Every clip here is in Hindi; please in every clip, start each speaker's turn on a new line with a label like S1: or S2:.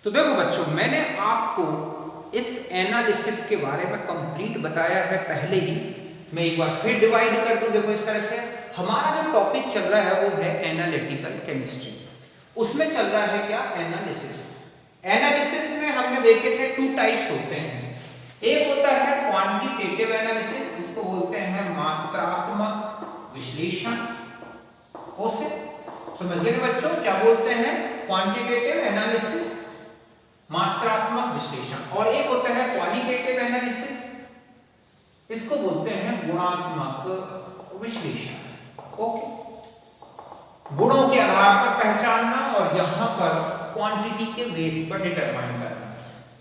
S1: तो देखो बच्चों, मैंने आपको इस एनालिसिस के बारे में कंप्लीट बताया है पहले ही। मैं एक बार फिर डिवाइड कर दूं। देखो इस तरह से हमारा जो टॉपिक चल रहा है वो है एनालिटिकल केमिस्ट्री। उसमें चल रहा है क्या? एनालिसिस। एनालिसिस में हमने देखे थे 2 टाइप्स होते हैं। एक होता है क्वांटिटेटिव एनालिसिस, इसको बोलते हैं मात्रात्मक विश्लेषण। उसे समझिए बच्चों, क्या बोलते हैं? क्वांटिटेटिव एनालिसिस, मात्रात्मक विश्लेषण। और एक होता है क्वालिटेटिव एनालिसिस, इसको बोलते हैं गुणात्मक विश्लेषण। ओके, गुणों के आधार पर पहचानना और यहां पर क्वांटिटी के बेस पर डिटरमाइन करना।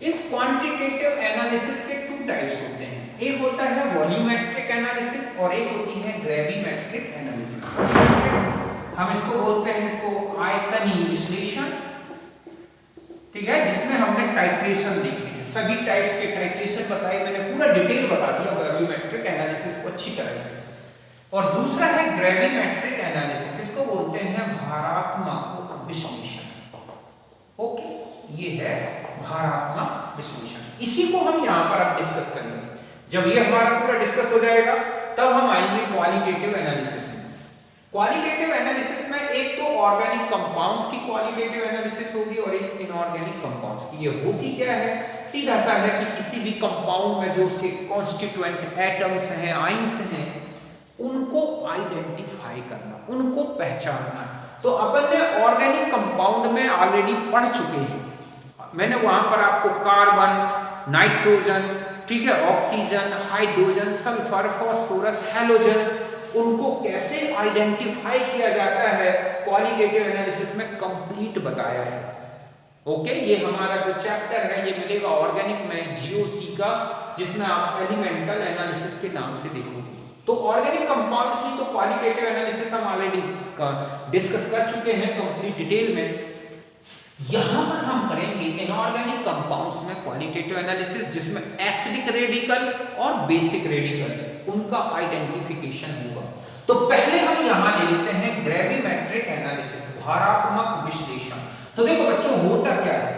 S1: इस क्वांटिटेटिव एनालिसिस के 2 टाइप्स होते हैं। एक होता है वॉल्यूमेट्रिक एनालिसिस और एक होती है ग्रेविमेट्रिक एनालिसिस। हम इसको बोलते हैं, इसको आयतनीय विश्लेषण, ठीक है, जिसमें हमने टाइट्रेशन देखे हैं। सभी टाइप्स के टाइट्रेशन बताए, मैंने पूरा डिटेल बता दिया वॉल्यूमेट्रिक एनालिसिस को अच्छी तरह से। और दूसरा है ग्रेविमेट्रिक एनालिसिस, इसको बोलते हैं भारात्मक विश्लेषण। ओके, ये है भारात्मक विश्लेषण। इसी को हम यहां पर अब डिस्कस करेंगे। जब ये हमारा पूरा डिस्कस हो जाएगा तब हम आएंगे क्वालिटेटिव एनालिसिस में। क्वालिटेटिव एनालिसिस में एक तो ऑर्गेनिक कंपाउंड्स की क्वालिटेटिव एनालिसिस होगी और एक इनऑर्गेनिक कंपाउंड्स की। ये होती क्या है? सीधा सा है कि किसी भी कंपाउंड में जो उसके कॉन्स्टिट्यूएंट एटम्स हैं, आइंस हैं, उनको आइडेंटिफाई करना, उनको पहचानना। तो अपन ने ऑर्गेनिक कंपाउंड में ऑलरेडी पढ़ चुके हैं। मैंने वहां पर आपको कार्बन, नाइट्रोजन, ठीक है, oxygen, hydrogen, sulphur, phosphorus, halogens, उनको कैसे आइडेंटिफाई किया जाता है क्वालिटेटिव एनालिसिस में कंप्लीट बताया है। ओके, ये हमारा जो चैप्टर है ये मिलेगा ऑर्गेनिक में जीओसी का, जिसमें आप एलिमेंटल एनालिसिस के नाम से देखोगे। तो ऑर्गेनिक कंपाउंड की तो क्वालिटेटिव एनालिसिस हम ऑलरेडी डिस्कस कर चुके हैं कंप्लीट डिटेल में। यहां पर हम करेंगे इनऑर्गेनिक कंपाउंड्स में क्वालिटेटिव एनालिसिस, जिसमें एसिडिक रेडिकल और बेसिक रेडिकल उनका आइडेंटिफिकेशन होगा। तो पहले हम यहां ले लेते हैं ग्रेविमेट्रिक एनालिसिस, भारात्मक विश्लेषण। तो देखो बच्चों, होता क्या है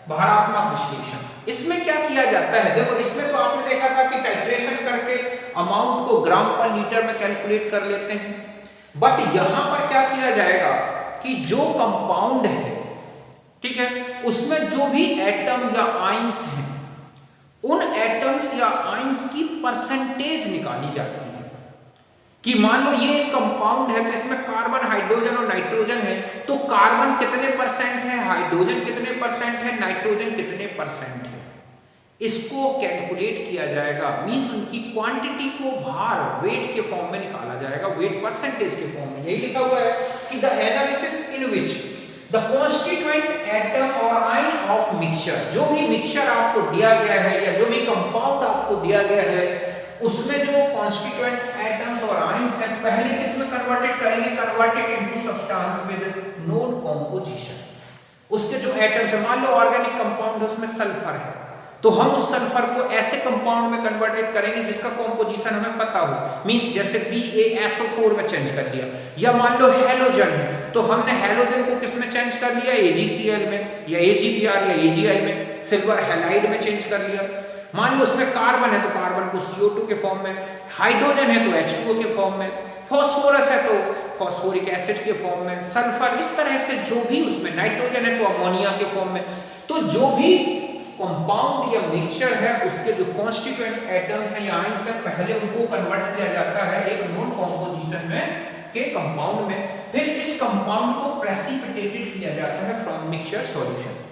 S1: भारात्मक विश्लेषण? इसमें क्या किया जाता है? देखो इसमें तो आपने देखा था कि टाइट्रेशन करके अमाउंट को ग्राम पर लीटर में कैलकुलेट कर लेते हैं। बट यहां पर क्या किया जाएगा कि जो कंपाउंड है, ठीक है, उसमें जो भी एटम या आइंस हैं, उन एटम्स या आइंस की परसेंटेज निकाली जाती है। कि मान लो ये एक कंपाउंड है तो इसमें कार्बन, हाइड्रोजन और नाइट्रोजन है, तो कार्बन कितने परसेंट है, हाइड्रोजन कितने परसेंट है, नाइट्रोजन कितने परसेंट है, इसको कैलकुलेट किया जाएगा। मींस उनकी क्वांटिटी को भार, वेट के फॉर्म में निकाला जाएगा, वेट परसेंटेज के फॉर्म में। यही लिखा हुआ है कि the analysis in which the constituent atom और आइन ऑफ मिक्सचर, जो भी मिक्सचर आपको दिया गया है या जो भी कंपाउंड आपको दिया गया है, उसमें जो कॉन्स्टिट्यूएंट एटम्स और आइंस हैं, पहले किसमें कन्वर्टेड करेंगे? Converted into substance with known composition. उसके जो एटम्स है, मान लो ऑर्गेनिक कंपाउंड है, उसमें सल्फर है, तो हम उस सल्फर को ऐसे कंपाउंड में कन्वर्टेड करेंगे जिसका कॉम्पोजिशन हमें पता हो। मींस जैसे BaSO4 में चेंज कर दिया। या मान लो हैलोजन है, तो हमने हैलोजन को किस में चेंज कर लिया? AgCl में, या AgBr या AgI में, सिल्वर हैलाइड में चेंज कर लिया। मान लो उसमें कार्बन है तो कार्बन को CO2 के फॉर्म में, हाइड्रोजन है तो H2O के फॉर्म में, फास्फोरस है तो फास्फोरिक एसिड के फॉर्म में, सल्फर, इस तरह से जो भी उसमें, नाइट्रोजन है तो अमोनिया के फॉर्म में। तो जो भी कंपाउंड या मिक्सचर है, उसके जो कॉन्स्टिट्यूएंट एटम्स हैं या आइंस हैं, पहले उनको कन्वर्ट किया जाता है एक नॉन कंपोजिशन में के कंपाउंड में। फिर इस कंपाउंड को प्रेसिपिटेटेड किया जाता है फ्रॉम मिक्सचर सॉल्यूशन।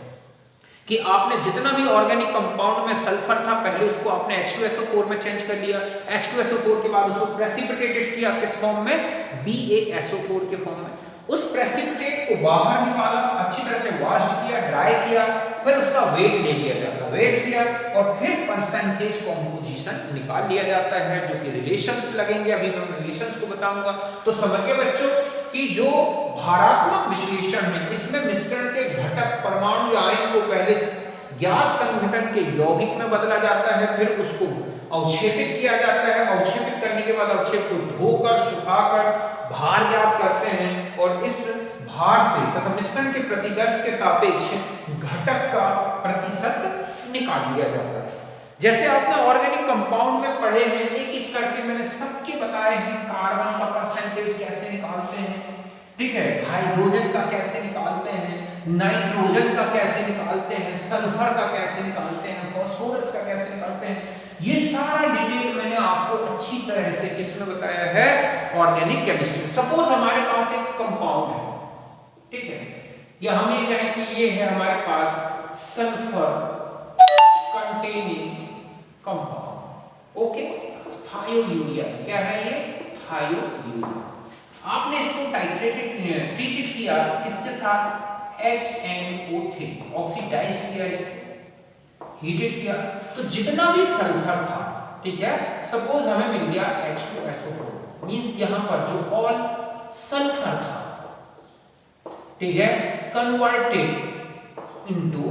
S1: कि आपने जितना भी ऑर्गेनिक कंपाउंड में सल्फर था, पहले उसको आपने H2SO4 में चेंज कर लिया, H2SO4 के बाद उसको प्रेसिपिटेटेड किया किस फॉर्म में? BaSO4 के फॉर्म में। उस प्रेसिपिटेट को बाहर निकाला, अच्छी तरह से वॉश किया, ड्राई किया, फिर उसका वेट ले लिया जाता, वेट किया और फिर परसेंटेज कॉम्पोजिशन निकाल लिया जाता है, जो कि रिलेशंस लगेंगे, अभी मैं रिलेशंस को बताऊंगा। तो समझिए बच्चों कि जो भारात्मक विश्लेषण है, इसमें मिश्रण के घटक, परमाणु या आयन को पहले ज्ञात संघटन के यौगिक में बदला जाता है, फिर उसको अवक्षेपित किया जाता है, अवक्षेपित करने के बाद अवक्षेप को धोकर, सुखाकर भार ज्ञात करते हैं और इस भार से तथा मिश्रण के प्रतिदर्श के सापेक्ष घटक का प्रतिशत निकाल लिया जाता है। जैसे आपने ऑर्गेनिक कंपाउंड में पढ़े हैं, एक एक करके मैंने सबके बताए हैं, कार्बन का परसेंटेज कैसे निकालते हैं, ठीक है, हाइड्रोजन का कैसे निकालते हैं, नाइट्रोजन का कैसे निकालते हैं, सल्फर का कैसे निकालते हैं, फास्फोरस का कैसे निकालते हैं, ये सारा डिटेल मैंने आपको अच्छी तरह से किसमें बताया है, ऑर्गेनिक केमिस्ट्री। सपोज हमारे पास एक कंपाउंड है, ठीक है, या हम ये कहें कि ये है हमारे पास sulphur containing compound, okay, thiourea, क्या है ये, थायोयूरिया। आपने इसको ट्रीटेड किया किसके साथ, HNO3, ऑक्सीडाइज्ड किया, इसको हीटेड किया, तो जितना भी सल्फर था, ठीक है, सपोज हमें मिल गया H2SO4, मींस यहां पर जो ऑल सल्फर था, ठीक है, कन्वर्टेड इनटू,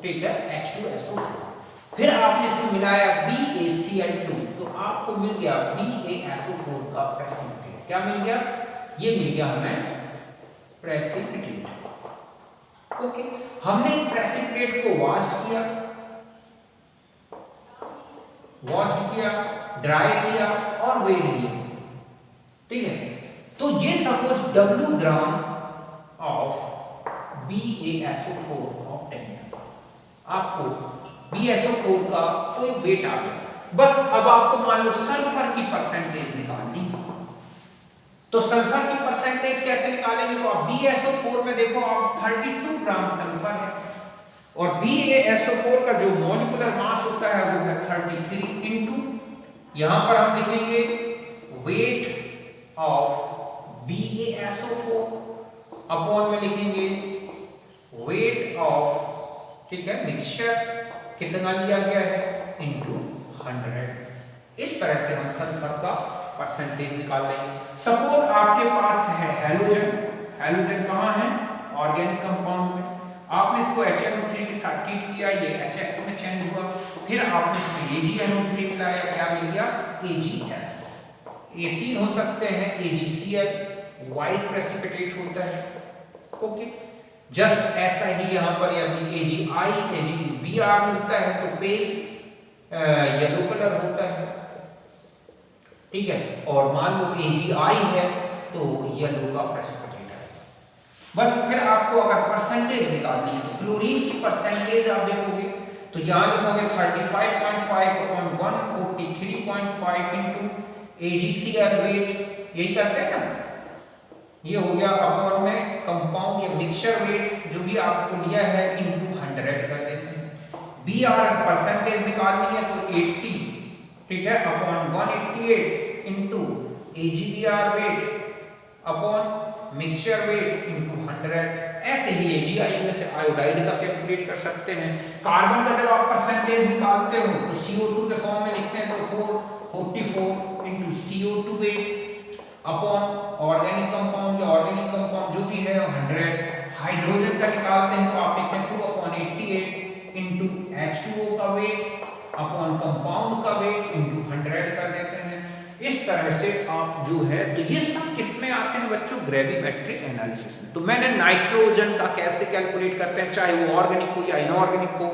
S1: ठीक है, H2SO4, फिर आपने इसमें मिलाया BaCl2, तो आपको मिल गया BaSO4 का प्रेसिपिटेट। क्या मिल गया, ये मिल गया हमें प्रेसिपिटेट, ओके। हमने इस प्रेसिपिटेट को वॉश्ड किया, ड्राई किया और वेट किया, ठीक है, तो ये suppose W gram of BaSO4 of 10, आपको BaSO4 का कोई वेट आ गया। बस अब आपको मान लो सल्फर की परसेंटेज निकालनी है, तो सल्फर की परसेंटेज कैसे निकालेंगे, तो आप BaSO4 में देखो आप 32 ग्राम सल्फर है, और BaSO4 का जो मॉलिक्यूलर मास होता है वो है 33 इनटू, यहां पर हम लिखेंगे वेट ऑफ BaSO4 अपॉन में लिखेंगे वेट ऑफ, ठीक है, मिक्सचर कितना लिया गया है इनटू 100। इस तरह से हम सल्फर का परसेंटेज निकाल लेंगे। सपोज आपके पास है हेलोजन कहाँ है, ऑर्गेनिक कंपाउंड में, आपने इसको HNO3 के साथ ट्रीट किया, ये HX में चेंज हुआ, फिर आपने इसमें AgNO3 मिलाया, क्या मिल गया, AgX। ये तीन हो सकते हैं, AgCl व्हाइट प्रेसिपिटेट होता है, ओके। जस्ट ऐसा ही यहाँ पर यदि AgBr मिलता है तो पेल येलो कलर होता है, ठीक है, और मान लो AgI है तो येलो का प्रेसिपिटेट है। बस फिर आपको अगर परसेंटेज निकालनी है तो क्लोरीन की परसेंटेज आप देखोगे तो यहाँ लिखोगे 35.5 अपॉन 143.5 इनटू AgCl वेट, यही करते हैं ना, ये हो गया अपॉन में कंपाउंड या मिक्सचर वेट जो भी आपको लिया है इनटू 100 कर देते हैं। Br परसेंटेज निकालनी है तो 80, ठीक है, upon 188 into AgBr weight upon mixture weight into 100। ऐसे ही AgI में से आयोडाइड का कैलकुलेट कर सकते हैं। कार्बन का जब आप परसेंटेज निकालते हो तो CO2 के फॉर्म में लिखते हैं तो 44 into CO2 weight upon organic compound या ऑर्गेनिक कंपाउंड जो भी है 100। हाइड्रोजन का निकालते हैं तो आप लिखते हैं 2/88 इनटू H2O का वेट अपॉन कंपाउंड का वेट इनटू 100 कर देते हैं। इस तरह से आप जो है, तो ये सब किसमें आते हैं बच्चों, ग्रेविमेट्रिक एनालिसिस में। तो मैंने नाइट्रोजन का कैसे कैलकुलेट करते हैं, चाहे वो ऑर्गेनिक हो या इनऑर्गेनिक हो,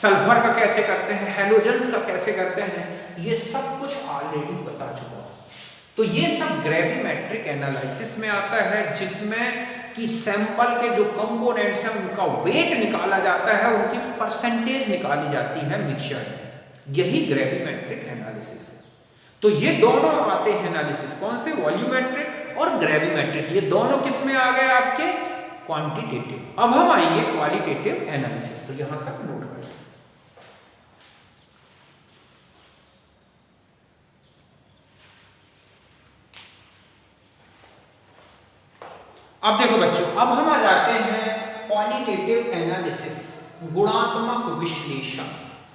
S1: सल्फर का कैसे करते हैं, हेलोजेंस का कैसे करते हैं, ये सब कुछ ऑलरेडी बता चुका हूं। तो ये सब ग्रेविमेट्रिक एनालिसिस में आता है, जिसमें कि सैंपल के जो कंपोनेंट्स हैं उनका वेट निकाला जाता है, उनकी परसेंटेज निकाली जाती है मिक्सचर में। यही ग्रेविमेट्रिक एनालिसिस है। तो ये दोनों आते हैं एनालिसिस, कौन से, वॉल्यूमेट्रिक और ग्रेविमेट्रिक। ये दोनों किस में आ गए आपके, क्वांटिटेटिव। अब हम आएंगे क्वालिटेटिव एनालिसिस, तो यहां तक नोट करें। अब देखो बच्चों, अब हम आ जाते हैं क्वालिटेटिव एनालिसिस, गुणात्मक विश्लेषण,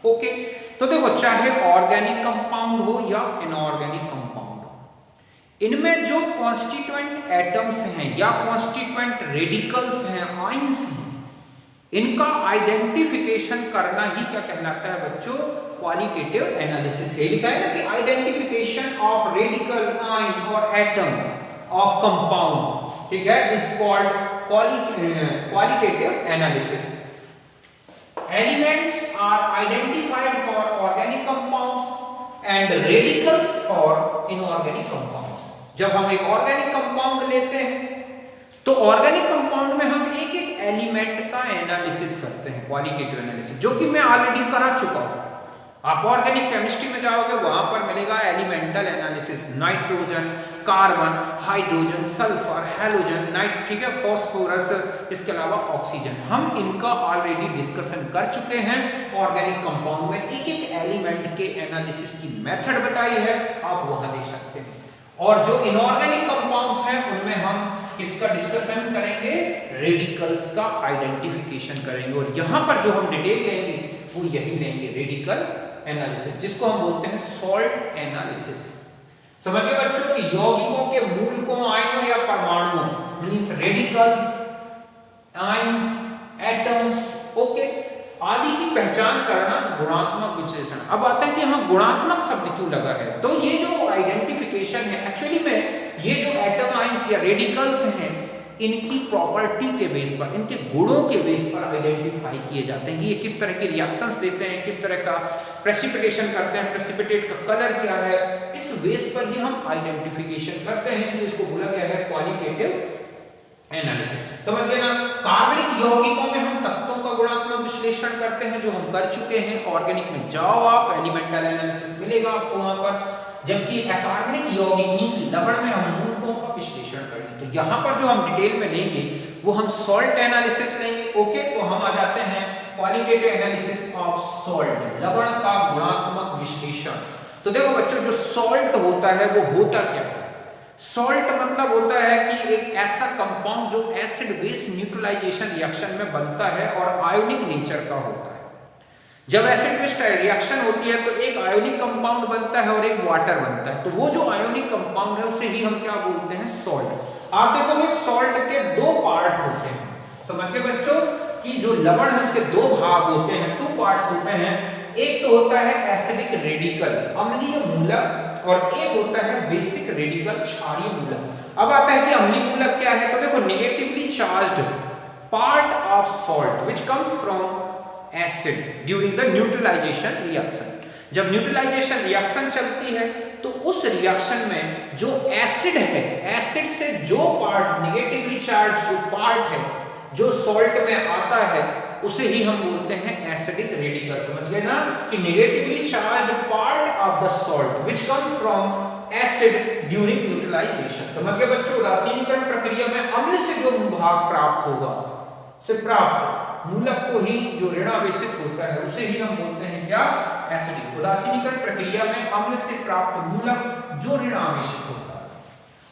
S1: ओके। तो देखो, चाहे ऑर्गेनिक कंपाउंड हो या इनऑर्गेनिक कंपाउंड हो, इनमें जो कॉन्स्टिट्यूएंट एटम्स हैं या कॉन्स्टिट्यूएंट रेडिकल्स हैं, आयंस हैं, इनका आइडेंटिफिकेशन करना ही क्या कहलाता है बच्चों, क्वालिटेटिव एनालिसिस। ये लिखा है ना कि आइडेंटिफिकेशन ऑफ रेडिकल, आयन और एटम ऑफ कंपाउंड ठीक है, is called qualitative analysis. Elements are identified for organic compounds and radicals for inorganic compounds. जब हम एक ऑर्गेनिक कंपाउंड लेते हैं तो ऑर्गेनिक कंपाउंड में हम एक एक एलिमेंट का एनालिसिस करते हैं, क्वालिटेटिव एनालिसिस, जो कि मैं ऑलरेडी करा चुका हूं। आप ऑर्गेनिक केमिस्ट्री में जाओगे वहां पर मिलेगा elemental analysis, nitrogen, carbon, hydrogen, sulphur, halogen, ठीक है, फास्फोरस, इसके अलावा ऑक्सीजन। हम इनका ऑलरेडी डिस्कशन कर चुके हैं। ऑर्गेनिक कंपाउंड में एक एक एलिमेंट के एनालिसिस की मेथड बताई है, आप वहां देख सकते हैं। और जो इनऑर्गेनिक कंपाउंड्स हैं उनमें हम किसका डिस्कशन करेंगे, रेडिकल्स का आइडेंटिफिकेशन करेंगे। और यहां पर जो हम डिटेल लेंगे वो यही लेंगे, रेडिकल एनालिसिस, जिसको हम बोलते हैं सॉल्ट एनालिसिस। समझ गए बच्चों कि यौगिकों के मूलकों, आयनों या परमाणुओं, means radicals, ions, atoms, okay, आदि की पहचान करना गुणात्मक विश्लेषण। अब आता है कि यहाँ गुणात्मक शब्द क्यों लगा है। तो ये जो आइडेंटिफिकेशन है एक्चुअली में, ये जो एटम, आयंस या रेडिकल्स हैं, इनकी प्रॉपर्टी के बेस पर, इनके गुणों के बेस पर आइडेंटिफाई किए जाते हैं कि ये किस तरह के रिएक्शंस देते हैं, किस तरह का प्रेसिपिटेशन करते हैं, प्रेसिपिटेट का कलर क्या है, इस बेस पर ही हम आइडेंटिफिकेशन करते हैं। इसलिए इसको बोला गया है क्वालिटेटिव एनालिसिस। समझ गए ना। कार्बनिक यौगिकों में हम तत्वों का गुणात्मक विश्लेषण करते हैं, जो हम कर चुके हैं। ऑर्गेनिक में जाओ आप, एलिमेंटल एनालिसिस मिलेगा आपको वहां पर। जबकि अकार्बनिक यौगिक मींस लवण में हम मूलकों का विश्लेषण करेंगे। तो यहाँ पर जो हम डिटेल में लेंगे वो हम सॉल्ट एनालिसिस लेंगे। ओके, तो हम आ जाते हैं क्वालिटेटिव एनालिसिस ऑफ सॉल्ट, लवण का गुणात्मक विश्लेषण। तो देखो बच्चों, जो सॉल्ट होता है वो होता क्या है। सॉल्ट मतलब होता है कि एक ऐसा कंपाउंड जो एसिड बेस न्यूट्रलाइजेशन रिएक्शन में बनता है और आयोनिक नेचर का होता है। जब एसिड बेस रिएक्शन होती है तो एक आयोनिक कंपाउंड बनता है और एक वाटर बनता है। तो वो जो आयोनिक कंपाउंड है उसे ही हम क्या बोलते हैं, सॉल्ट। आप देखोगे सॉल्ट के दो पार्ट होते हैं। समझ गए बच्चों कि जो लवण है उसके दो भाग होते हैं, टू पार्ट्स होते हैं। एक तो होता है एसिडिक रेडिकल, अम्लीय मूलक, और एक होता है बेसिक रेडिकल, क्षारीय मूलक। अब आता है कि अम्लीय मूलक क्या है। तो देखो, negatively charged part of salt which comes from acid during the neutralisation reaction. जब न्यूट्रलाइजेशन रिएक्शन चलती है तो उस रिएक्शन में जो एसिड है, एसिड से जो पार्ट नेगेटिवली चार्ज जो पार्ट है जो सॉल्ट में आता है उसे ही हम बोलते हैं एसिडिक रेडिकल। समझ गए ना कि negatively charged part of the salt which comes from acid during neutralisation. समझ गए बच्चों, उदासीनीकरण प्रक्रिया में अम्ल से जो भाग प्राप्त होगा, से प्राप्त मूलक को ही जो ऋणावेशित होता है उसे ही हम बोलते हैं क्या, एसिडिक। उदासीनीकरण प्रक्रिया में अम्ल से प्राप्त मूलक जो ऋणावेशित होता है।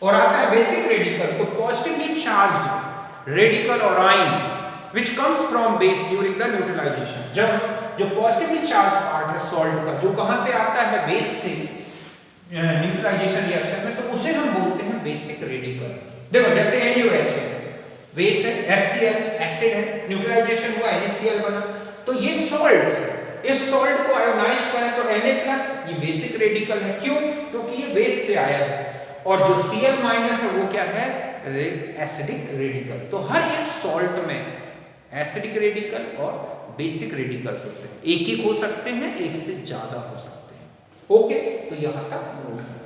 S1: और आता है बेसिक रेडिकल, तो पॉजिटिवली चार्ज्ड रेडिकल और ion which comes from base during the neutralization। जब जो पॉजिटिवली चार्ज पार्ट है सॉल्ट का, जो कहां से आता है, बेस से न्यूट्रलाइजेशन रिएक्शन में, तो उसे हम बोलते हैं बेसिक रेडिकल। देखो जैसे NaOH है, बेस है, HCl एसिड है, न्यूट्रलाइजेशन हुआ NaCl बना, तो ये सॉल्ट है। इस सॉल्ट को आयोनाइज करें तो Na+, ये बेसिक रेडिकल है। क्यों? क्योंकि ये बेस से आया है। और जो Cl- है वो क्या है, एसिडिक रेडिकल। तो हर एक सॉल्ट में एसिडिक रेडिकल और बेसिक रेडिकल्स होते हैं। एक एक हो सकते हैं, एक से ज्यादा हो सकते हैं। ओके, तो यहां तक नोट करो।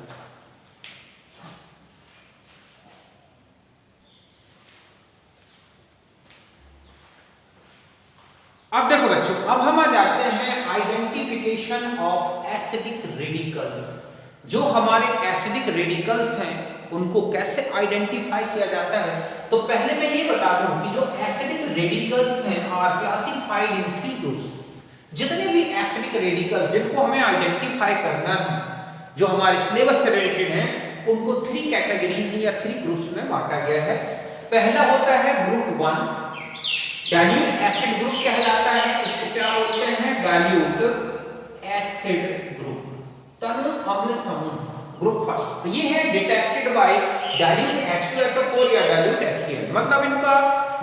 S1: अब देखो बच्चों, अब हम आ जाते हैं आइडेंटिफिकेशन ऑफ एसिडिक रेडिकल्स। जो हमारे एसिडिक रेडिकल्स हैं उनको कैसे आइडेंटिफाई किया जाता है। तो पहले मैं ये बता दूं कि जो एसिडिक रेडिकल्स हैं आर क्लासिफाइड इन 3 ग्रुप्स। जितने भी एसिडिक रेडिकल्स जिनको हमें आइडेंटिफाई करना है, जो हमारे सिलेबस से रिलेटेड हैं, उनको 3 कैटेगरीज या 3 ग्रुप्स में बांटा गया है। पहला होता है ग्रुप 1, डाइल्यूट एसिड ग्रुप कहलाता है। इसको क्या बोलते हैं, डाइल्यूट एसिड ग्रुप, तरल अम्ल समूह ग्रुप फर्स्ट। तो ये है डिटेक्टेड बाय डाइल्यूट H2SO4 या डाइल्यूट HCl। मतलब इनका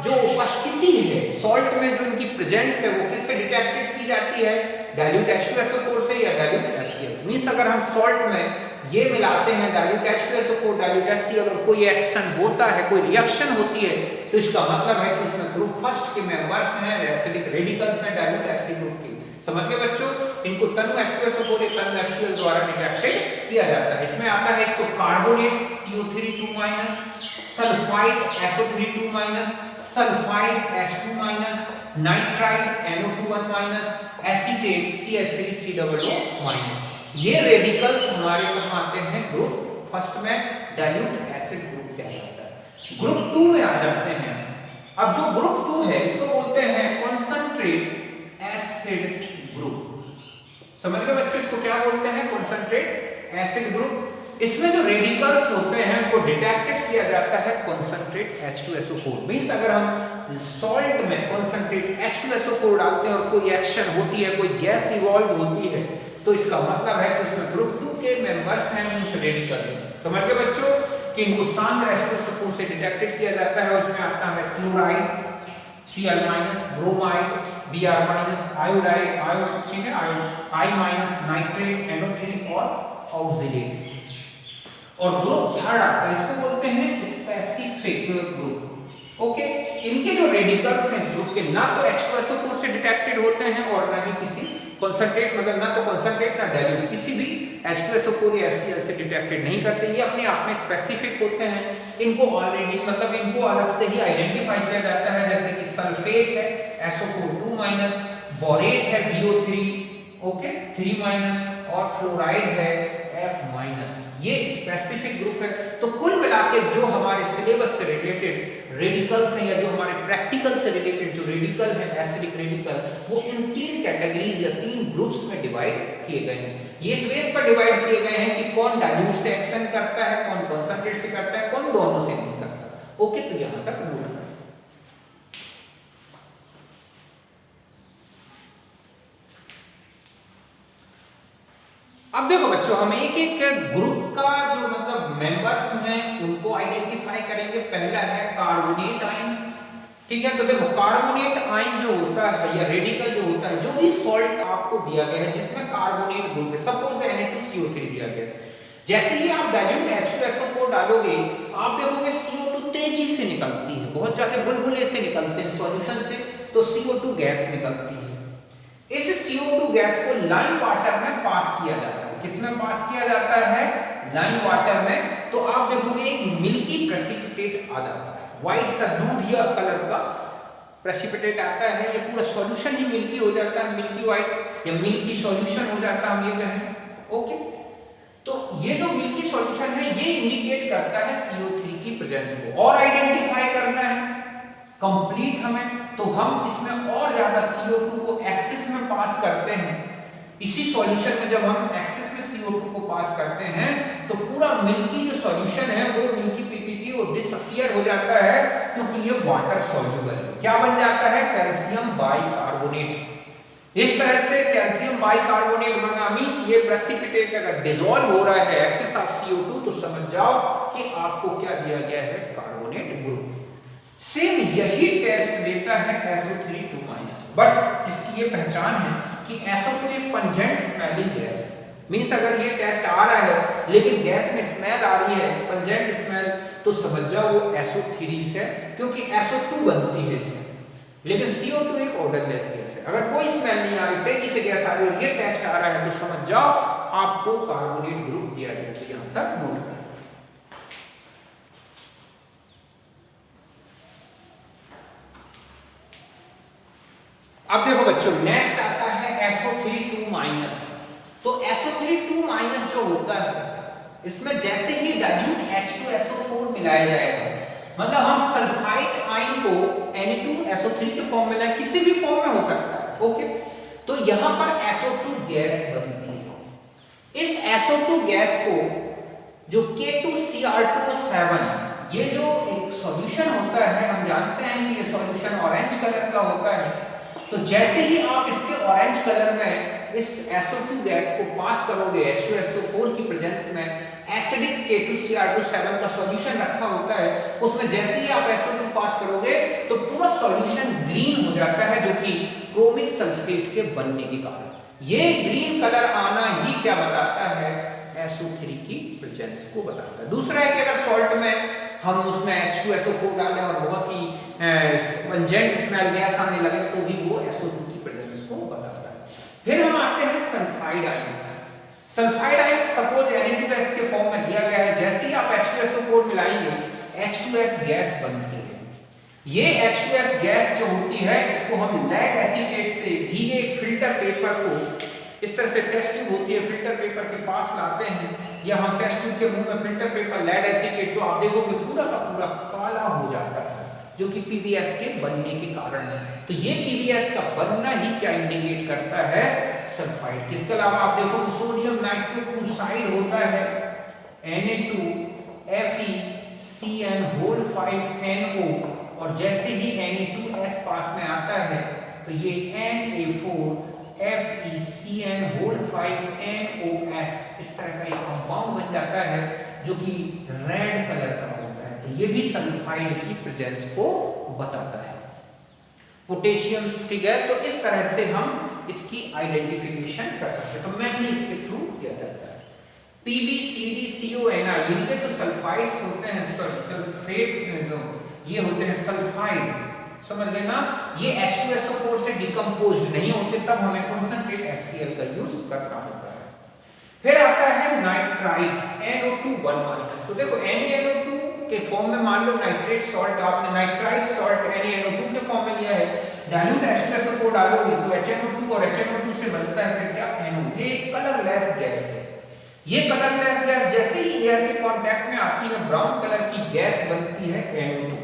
S1: जो उपस्थिति है सॉल्ट में, जो इनकी प्रेजेंस है वो किससे डिटेक्टेड की जाती है, डाइल्यूट H2SO4 से या डाइल्यूट HCl। मींस अगर हम सॉल्ट में ये मिलाते हैं डाइल्यूट H2SO4 डाइल्यूट HCl और कोई एक्शन होता है, कोई रिएक्शन होती है, तो इसका मतलब है कि उसमें ग्रुप फर्स्ट के मेंबर्स हैं, एसिडिक रेडिकल्स हैं डाइल्यूट एसिडिक ग्रुप के। समझ गए बच्चों, इनको तनु H2SO4 एक तनु HCl द्वारा डिटेक्टेड किया जाता है। इसमें आता है एक तो carbonate CO3 sulphide SO3 sulphide H2 nitride NO2 acetate CH3COO। ये रेडिकल्स हमारे कहां आते हैं, ग्रुप फर्स्ट में डाइल्यूट एसिड ग्रुप कहलाता है। ग्रुप 2 में आ जाते हैं। अब जो ग्रुप 2 है इसको बोलते हैं कॉन्संट्रेट एसिड ग्रुप। समझ गए बच्चों, इसको क्या बोलते हैं, कॉन्संट्रेट एसिड ग्रुप। इसमें जो रेडिकल्स होते हैं उनको डिटेक्टेड किया जाता है कॉन्संट्रेट H2SO4। मींस अगर हम सॉल्ट में कॉन्संट्रेट H2SO4 डालते हैं और कोई एक्शन होती है, कोई गैस इवॉल्व होती है, तो इसका मतलब है कि उसमें ग्रुप 2 के मेंबर्स हैं, मींस रेडिकल्स। समझ गए बच्चों कि इनको सांद्र H2SO4 से डिटेक्टेड किया जाता है। उसमें आता है fluoride Cl-, bromide Br-, iodide ठीक है, I-, नाइट्रेट NO3 और ऑक्सीडेट। और ग्रुप थर्ड आता है, इसको बोलते हैं स्पेसिफिक ग्रुप। ओके, इनके जो रेडिकल्स हैं इस ग्रुप के ना तो H2SO4 से डिटेक्टेड होते हैं और ना ही किसी कॉन्संट्रेट, मतलब ना तो कॉन्संट्रेट ना डाइल्यूट, किसी भी H2SO4 या HCl से डिटेक्टेड नहीं करते। ये अपने आप में स्पेसिफिक होते हैं। इनको ऑलरेडी मतलब इनको अलग से ही आइडेंटिफाई किया जाता है, जैसे कि सल्फेट है SO4 बोरेट है BO3 ओके 3 और फ्लोराइड है F-। ये स्पेसिफिक ग्रुप है। तो कुल मिलाकर जो हमारे सिलेबस से रिलेटेड रेडिकल्स हैं या जो हमारे प्रैक्टिकल से रिलेटेड जो रेडिकल है एसिडिक रेडिकल, वो इन 3 कैटेगरीज या 3 ग्रुप्स में डिवाइड किए गए हैं। ये इस बेस पर डिवाइड किए गए हैं कि कौन डाइल्यूट से एक्शन करता है, कौन कॉन्संट्रेट से करता है, कौन दोनों से नहीं करता। ओके, तो यहां तक नोट करें। अब देखो बच्चों, हम एक एक ग्रुप का जो मतलब मेंबर्स हैं उनको आइडेंटिफाई करेंगे। पहला है कार्बोनेट आयन, ठीक है। तो देखो कार्बोनेट आयन जो होता है या रेडिकल जो होता है, जो भी सॉल्ट आपको दिया गया है जिसमें कार्बोनेट ग्रुप है, सपोज Na2CO3 दिया गया है, जैसे ही आप डाइल्यूट H2SO4 डालोगे आप देखोगे CO2 तेजी से निकलती है, बहुत ज्यादा बुलबुले से निकलते हैं सॉल्यूशन से, तो CO2 गैस निकलती है। इस CO2 गैस को लाइम वाटर में पास किया जाता है। किसमें पास किया जाता है, लाइम वाटर में। तो आप देखोगे एक मिल्की प्रेसिपिटेट आ जाता है, व्हाइट सा दूधिया कलर का प्रेसिपिटेट आता है। ये पूरा सॉल्यूशन ही मिल्की हो जाता है, मिल्की व्हाइट या मिल्की सॉल्यूशन हो जाता है, हम ये कहें। ओके, तो ये जो मिल्की सॉल्यूशन है ये इंडिकेट करता है CO3 की प्रेजेंस को। और आइडेंटिफाई करना है कंप्लीट हमें, तो हम इसमें और ज्यादा CO2 को एक्सिस में पास करते हैं। इसी सॉल्यूशन में जब हम एक्सिस में CO2 को पास करते हैं तो पूरा मिल्की जो सॉल्यूशन है वो मिल्की पीपीटी वो डिसअपियर हो जाता है, क्योंकि ये वाटर सॉल्युबल है। क्या बन जाता है, कैल्शियम बाइकार्बोनेट। इस तरह से कैल्शियम बाइकार्बोनेट बना, मींस ये प्रेसिपिटेट अगर डिसॉल्व हो रहा है एक्सेस ऑफ CO2 तो समझ जाओ कि आपको क्या दिया गया है, कार्बोनेट ग्रुप। सेम यही टेस्ट देता है SO3 बट इसकी ये पहचान है कि SO2 एक पंजेंट स्मेलिंग गैस है। मींस अगर ये टेस्ट आ रहा है लेकिन गैस में स्मेल आ रही है, पंजेंट स्मेल, तो समझ जाओ वो SO3 है, क्योंकि SO2 बनती है इसमें, लेकिन CO2 एक ऑर्डरलेस गैस है। अगर कोई स्मेल नहीं आ रही, तेजी से गैस आ रही है, ये टेस्ट आ रहा है, तो समझ जाओ आपको कार्बोनेट ग्रुप दिया गया। तो यहां तक नोट करें। अब देखो बच्चों, नेक्स्ट आता है SO3 तो SO3 जो होता है, इसमें जैसे ही डाइल्यूट H2SO4 मिलाया जाएगा, मतलब हम सल्फाइड आयन को Na2SO3 के फॉर्म में लाए, किसी भी फॉर्म में हो सकता है। ओके, तो यहां पर SO2 गैस बनती है। इस SO2 गैस को जो K2Cr2O7, ये जो एक सॉल्यूशन होता है, हम जानते हैं कि ये सॉल्यूशन ऑरेंज कलर का होता है। तो जैसे ही आप इसके ऑरेंज कलर में इस SO2 गैस को पास करोगे H2SO4 की प्रेजेंस में, एसिडिक K2Cr2O7 का सॉल्यूशन रखा होता है, उसमें जैसे ही आप SO2 पास करोगे तो सॉल्यूशन ग्रीन हो जाता है, जो कि क्रोमिक सल्फेट के बनने के कारण। ये ग्रीन कलर आना ही क्या बताता है, SO3 की प्रेजेंस को बताता है। दूसरा है कि अगर सॉल्ट में हम उसमें H2SO4 डालें और बहुत ही पंजेंट स्मेल गैस आने लगे तो भी वो SO2 की प्रेजेंस को बताता है। फिर हम आते हैं sulphide ion. Sulphide ion suppose Na2S के फॉर्म में दिया गया है, जैसे ही आप H2SO4 मिलाएंगे H2S गैस बनती है। ये H2S गैस जो होती है इसको हम लेड एसीटेट से भीगे एक फिल्टर पेपर को, इस तरह से टेस्ट ट्यूब होती है, फिल्टर पेपर के पास लाते हैं, या हम टेस्ट ट्यूब के मुंह में फिल्टर पेपर लेड एसीटेट, तो आप देखोगे पूरा का पूरा काला हो जाता है, जो कि PBS के बनने के कारण है। तो ये PBS का बनना ही क्या इंडिकेट करता है, सल्फाइड। इसके अलावा आप देखोगे सोडियम नाइट्रोक्लोराइड होता है Na2FeCN5NO, और जैसे ही Na2S पास में आता है तो ये Na4FeCN5NOS इस तरह का एक कंपाउंड बन जाता है, जो कि रेड कलर का होता है। तो ये भी सल्फाइड की प्रेजेंस को बताता है। पोटेशियम, ठीक है, तो इस तरह से हम इसकी आइडेंटिफिकेशन कर सकते हैं। तो मेनली इसके थ्रू किया जाता है। PbCdCONi इनके जो सल्फाइड्स होते हैं, सल्फेट जो ये होते हैं सल्फाइड, समझ गए ना, ये H2SO4 से डिकम्पोज्ड नहीं होते, तब हमें कंसंट्रेट HCl का यूज करना होता है। फिर आता है नाइट्राइट NO2 1-। तो देखो NaNO2 के फॉर्म में मान लो नाइट्रेट सॉल्ट, आपने नाइट्राइट सॉल्ट NaNO2 के फॉर्म में लिया है, डाइल्यूट H2SO4 डालोगे तो HNO2 और HNO2 से बनता है फिर क्या, NO। ये कलरलेस गैस है। ये कलरलेस गैस जैसे ही एयर के कांटेक्ट में आती है ब्राउन कलर की गैस बनती है NO2।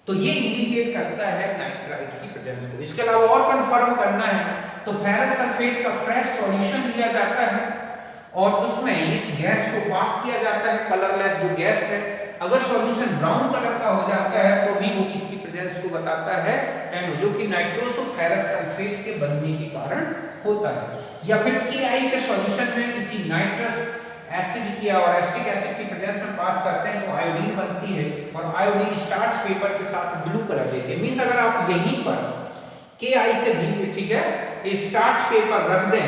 S1: तो ये इंडिकेट करता है नाइट्राइट की प्रेजेंस को। इसके अलावा और कंफर्म करना है तो फेरस सल्फेट का फ्रेश सॉल्यूशन लिया जाता है और उसमें इस गैस को पास किया जाता है, कलरलेस जो गैस है। अगर सॉल्यूशन ब्राउन कलर का हो जाता है तो भी वो किसकी प्रेजेंस को बताता है, NO, जो कि नाइट्रोसोफेरस सल्फेट के बनने के कारण होता है। या फिर KI के सॉल्यूशन में किसी नाइट्रस एसिड की और एसिटिक एसिड की प्रेजेंस में पास करते हैं तो आयोडीन बनती है, और आयोडीन स्टार्च पेपर के साथ ब्लू कलर देती है। मींस अगर आप यहीं पर KI से भी, ठीक है, ये स्टार्च पेपर रख दें,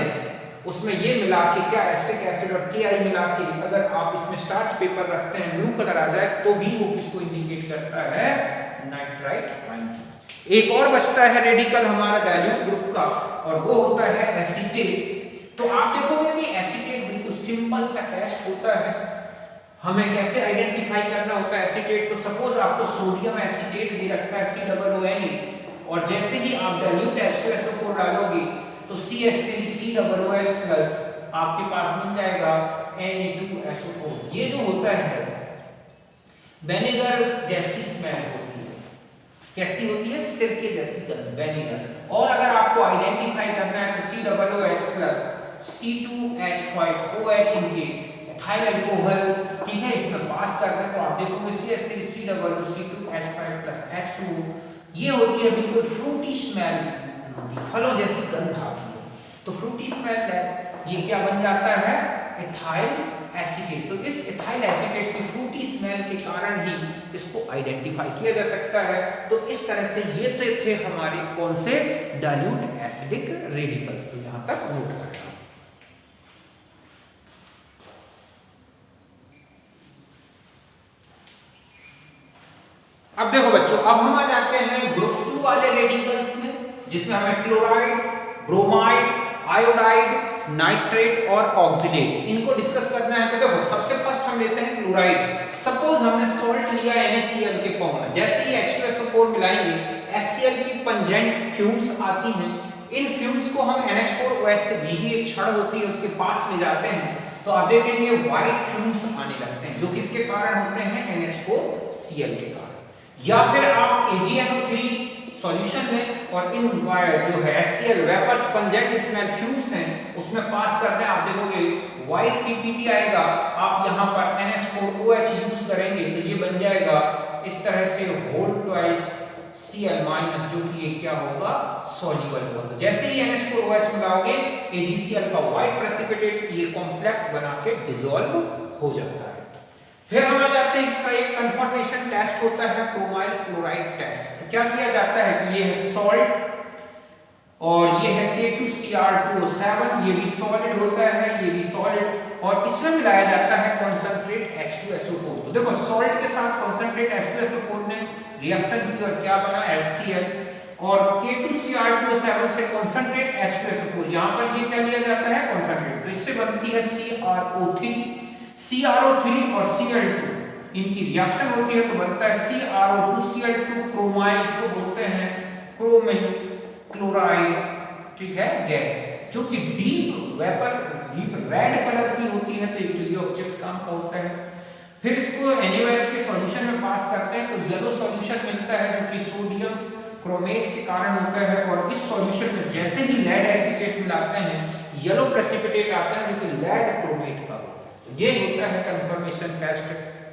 S1: उसमें ये मिला के क्या एसिटिक एसिड और KI मिला के अगर आप इसमें स्टार्च पेपर रखते हैं, ब्लू कलर आ जाए, तो भी वो किसको इंडिकेट करता है, नाइट्राइट आयन। एक और बचता है रेडिकल हमारा डाइल्यूट ग्रुप का, और वो होता है एसीटेट। तो आप देखोगे कि एसीटेट बिल्कुल सिंपल सा टेस्ट होता है। हमें कैसे आइडेंटिफाई करना होता है एसीटेट, तो सपोज आपको सोडियम एसीटेट दे रखा है COONA, और जैसे ही आप डाइल्यूट H2SO4 डालोगे तो CH3COOH प्लस आपके पास मिल जाएगा Na2SO4। ये जो होता है विनेगर जैसी स्मेल होती है, कैसी होती है, सिरके जैसी गंध, विनेगर। और अगर आपको आइडेंटिफाई करना है तो COOH प्लस C2H5OH इनके एथाइल अल्कोहल, ठीक है, इसमें पास कर दें तो आप देखोगे CH3COO C2H5+H2O, ये होती है बिल्कुल फ्रूटी स्मेल, फलों जैसी गंध आती है। तो फ्रूटी स्मेल है, ये क्या बन जाता है, एथाइल एसीटेट। तो इस एथाइल एसीटेट की फ्रूटी स्मेल के कारण ही इसको आइडेंटिफाई किया जा सकता है। तो इस तरह से ये थे हमारे कौन से, डाइल्यूट एसिडिक रेडिकल्स। तो यहां तक नोट करना। अब देखो बच्चों, अब हम आ जाते हैं ग्रुप 2 वाले रेडिकल्स में, जिसमें हमें क्लोराइड, ब्रोमाइड, आयोडाइड, नाइट्रेट और ऑक्सीडेट इनको डिस्कस करना है। तो देखो सबसे फर्स्ट हम लेते हैं क्लोराइड। सपोज हमने सॉल्ट लिया NaCl के फॉर्म में, जैसे ही H2SO4 मिलाएंगे HCl की पंजेंट फ्यूम्स आती हैं। इन फ्यूम्स को हम NH4OH से भीगी एक छड़ होती है उसके पास ले जाते हैं, तो आप देखेंगे व्हाइट फ्यूम्स आने लगते हैं, जो किसके कारण होते हैं, NH4Cl के कारण। या फिर आप AgNO3 सॉल्यूशन लें और इन जो है HCl vapours pungent smell fumes हैं उसमें पास करते हैं, आप देखोगे व्हाइट PPT आएगा। आप यहां पर NH4OH यूज करेंगे तो ये बन जाएगा इस तरह से होल ट्वाइस Cl माइनस, जो कि ये क्या होगा, सॉल्युबल होगा। जैसे ही NH4OH मिलाओगे AgCl का व्हाइट प्रेसिपिटेट ये कॉम्प्लेक्स बना के डिसॉल्व हो जाता है। फिर हम आ जाते हैं, इसका एक कंफर्मेशन टेस्ट होता है क्रोमाइल क्लोराइड टेस्ट। तो क्या किया जाता है कि ये है सॉल्ट और ये है K2Cr2O7, ये भी सॉलिड होता है, ये भी सॉलिड, और इसमें मिलाया जाता है कंसंट्रेट H2SO4। तो देखो सॉल्ट के साथ कंसंट्रेट H2SO4 ने रिएक्शन की और क्या बना HCl, और K2Cr2O7 से कंसंट्रेट H2SO4, यहां पर ये क्या लिया जाता है कंसंट्रेट, तो इससे बनती है CrO3 और Cl2, इनकी रिएक्शन होती है तो बनता है CrO2Cl2 क्रोमाइल, इसको बोलते हैं क्रोमिल क्लोराइड, ठीक है, गैस, जो कि डीप रेड कलर की होती है, तो ये ऑब्जेक्ट काम का होता है। फिर इसको NaOH के सॉल्यूशन में पास करते हैं तो येलो सॉल्यूशन मिलता है, जो कि सोडियम क्रोमेट के कारण होता है, और इस सॉल्यूशन में जैसे ही लेड एसीटेट मिलाते हैं येलो प्रेसिपिटेट आता है, जो कि लेड क्रोमेट का होता है। तो ये होता है कंफर्मेशन टेस्ट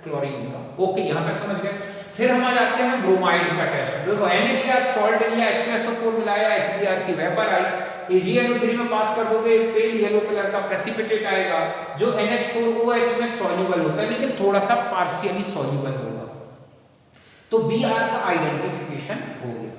S1: क्लोरीन का। ओके, यहां तक समझ गए। फिर हम आ जाते हैं ब्रोमाइड का टेस्ट। देखो NaBr सॉल्ट लिया, H2SO4 मिलाया, HBr की वेपर आई, AgNO3 में पास कर दोगे, पेल येलो कलर का प्रेसिपिटेट आएगा, जो NH4OH में सॉल्युबल होता है, लेकिन थोड़ा सा पार्शियली सॉल्युबल होगा, तो Br का आइडेंटिफिकेशन हो गया।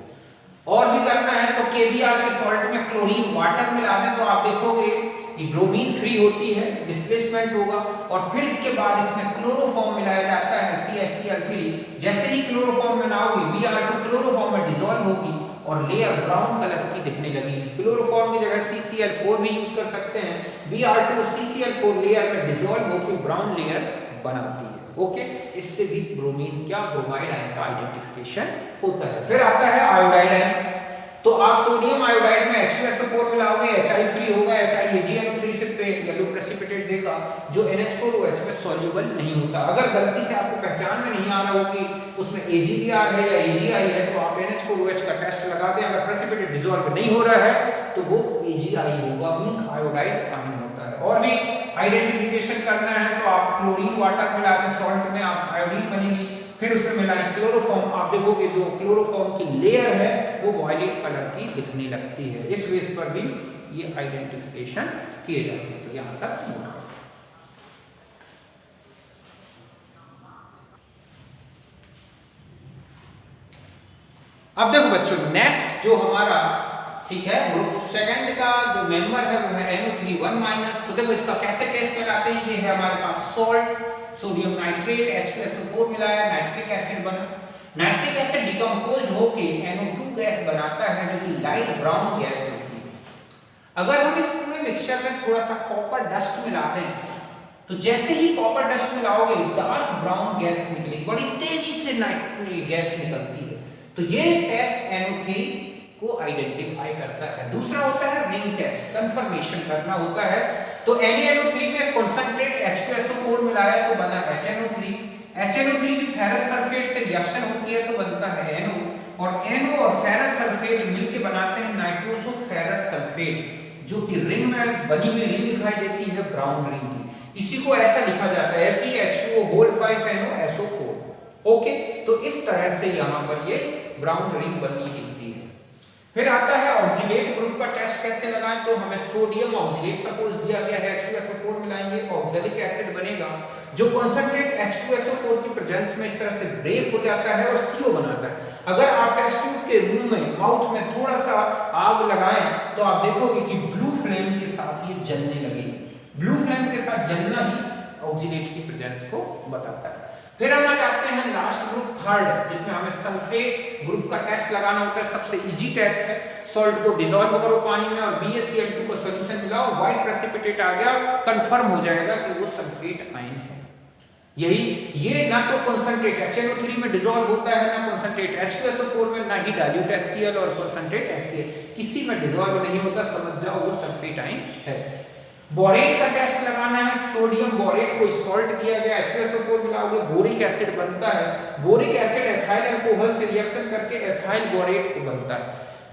S1: और भी करना है तो KBr के सॉल्ट में क्लोरीन वाटर मिला दें, तो आप देखोगे ये ब्रोमीन फ्री होती है, डिस्प्लेसमेंट होगा, और फिर इसके बाद इसमें क्लोरोफॉर्म मिलाया जाता है CaCl3। जैसे ही क्लोरोफॉर्म मिलाओगे Br2 क्लोरोफॉर्म में डिसॉल्व होगी और लेयर ब्राउन कलर की दिखने लगेगी। क्लोरोफॉर्म की जगह CCl4 भी यूज कर सकते हैं। Br2 CCl4 लेयर में डिसॉल्व होकर ब्राउन लेयर बनाती है। ओके, इससे भी ब्रोमीन क्या ब्रोमाइड आयन का आइडेंटिफिकेशन होता है। फिर आता है आयोडाइड आयन। तो आप सोडियम आयोडाइड में H2SO4 मिलाओगे, Hi फ्री होगा, HiAgNO3 से येलो प्रेसिपिटेट देगा, जो NH4OH में सॉल्युबल नहीं होता। अगर गलती से आपको पहचान में नहीं आ रहा हो कि उसमें AgBr है या AgI है, तो आप NH4OH का टेस्ट लगा दें, अगर प्रेसिपिटेट डिसॉल्व नहीं हो रहा है तो वो AgI होगा, मींस आयोडाइड आयन होता है। और भी आइडेंटिफिकेशन करना है तो आप क्लोरीन वाटर मिला दें सॉल्ट में, आप आयोडीन बनेगी, फिर उसमें मिलाएं क्लोरोफॉर्म, आप देखोगे जो क्लोरोफॉर्म की लेयर है वो वायलेट कलर की दिखने लगती है। इस बेस पर भी ये आइडेंटिफिकेशन किए जाते हैं। तो यहां तक अब देखो बच्चों, नेक्स्ट जो हमारा, ठीक है, ग्रुप सेकंड का जो मेंबर है वो है NO3 1-। तो देखो इसका कैसे टेस्ट लगाते हैं, ये है हमारे पास सॉल्ट, सोडियम नाइट्रेट, H2SO4 मिलाया, नाइट्रिक एसिड बना। नाइट्रिक एसिड डिकम्पोज्ड होके NO2 गैस बनाता है, जो कि लाइट ब्राउन गैस होती है। अगर हम इस पूरे मिक्सचर में थोड़ा सा कॉपर डस्ट मिला दें, तो जैसे ही कॉपर डस्ट मिलाओगे डार्क ब्राउन गैस निकलेगी, बड़ी तेजी से गैस निकलती है। तो ये टेस्ट NO3 को आइडेंटिफाई करता है। दूसरा होता है रिंग टेस्ट, कंफर्मेशन करना होता है। तो NaNO3 में कंसंट्रेट H2SO4 मिलाया तो बना HNO3। HNO3 की फेरस सल्फेट से रिएक्शन होती है तो बनता है NO, और NO और फेरस सल्फेट मिलकर बनाते हैं नाइट्रोसो फेरस सल्फेट, जो कि रिंग में बनी हुई रिंग दिखाई देती है ब्राउन रिंग की। इसी को ऐसा लिखा जाता है कि H2O5NO SO4। ओके, तो इस तरह से यहाँ पर ये ब्राउन रिंग बनी दिखती है। फिर आता है ऑक्सीडेट ग्रुप का टेस्ट कैसे लगाएं, तो हमें सोडियम ऑक्सीडेट सपोज दिया गया है, H2SO4 मिलाएंगे, ऑक्सैलिक एसिड बनेगा, जो कंसंट्रेट H2SO4 की प्रेजेंस में इस तरह से ब्रेक हो जाता है और CO बनाता है। अगर आप टेस्ट ट्यूब के मुंह में, माउथ में थोड़ा सा आग लगाएं तो आप देखोगे कि ब्लू फ्लेम के साथ ये जलने लगेगी। ब्लू फ्लेम के साथ जलना ही ऑक्सीडेट की प्रेजेंस को बताता है। फिर हम आ जाते हैं लास्ट ग्रुप थर्ड, जिसमें हमें सल्फेट ग्रुप का टेस्ट लगाना होता है। सबसे इजी टेस्ट है, सॉल्ट को डिसॉल्व करो पानी में और BaCl2 का सॉल्यूशन मिलाओ, व्हाइट प्रेसिपिटेट आ गया, कंफर्म हो जाएगा कि वो सल्फेट आयन है। ये ना तो कंसंट्रेट HNO3 में डिसॉल्व होता है, ना कंसंट्रेट H2SO4 में, ना ही डाइल्यूट HCl और कंसंट्रेट HCl, किसी में डिसॉल्व नहीं होता, समझ जाओ वो सल्फेट आयन है। बोरेट का टेस्ट लगाना है, सोडियम बोरेट को सॉल्ट किया गया, H2SO4 मिलाओगे, बोरिक एसिड बनता है। बोरिक एसिड एथाइल अल्कोहल से रिएक्शन करके एथाइल बोरेट को बनता है।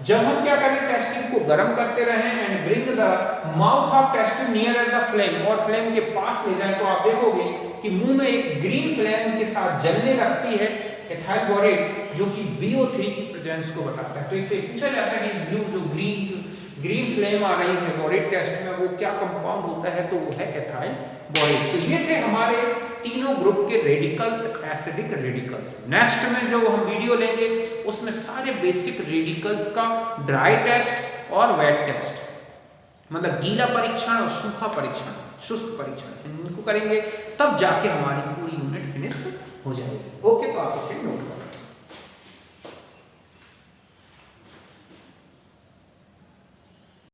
S1: जब हम क्या करें, टेस्ट ट्यूब को गर्म करते रहें and bring the mouth of test tube near at the flame, और फ्लेम के पास ले जाएं, तो आप देखोगे कि मुंह में एक ग्रीन फ्लेम के साथ जलने लगती है एथाइल बोरेट, जो कि BO3 की प्रेजेंस को बताता है। तो एक पूछा जाता है कि ब्लू जो ग्रीन फ्लेम आ रही है बोरेट टेस्ट में, वो क्या कंपाउंड होता है, तो वो है एथाइल बोरेट। तो ये थे हमारे तीनों ग्रुप के रेडिकल्स एसिडिक रेडिकल्स। नेक्स्ट में जो हम वीडियो लेंगे उसमें सारे बेसिक रेडिकल्स का ड्राई टेस्ट और वेट टेस्ट, मतलब गीला परीक्षण और सूखा परीक्षण, शुष्क परीक्षण, इनको करेंगे, तब जाके हमारी पूरी यूनिट फिनिश हो जाएगी। ओके, तो आप इसे नोट करें।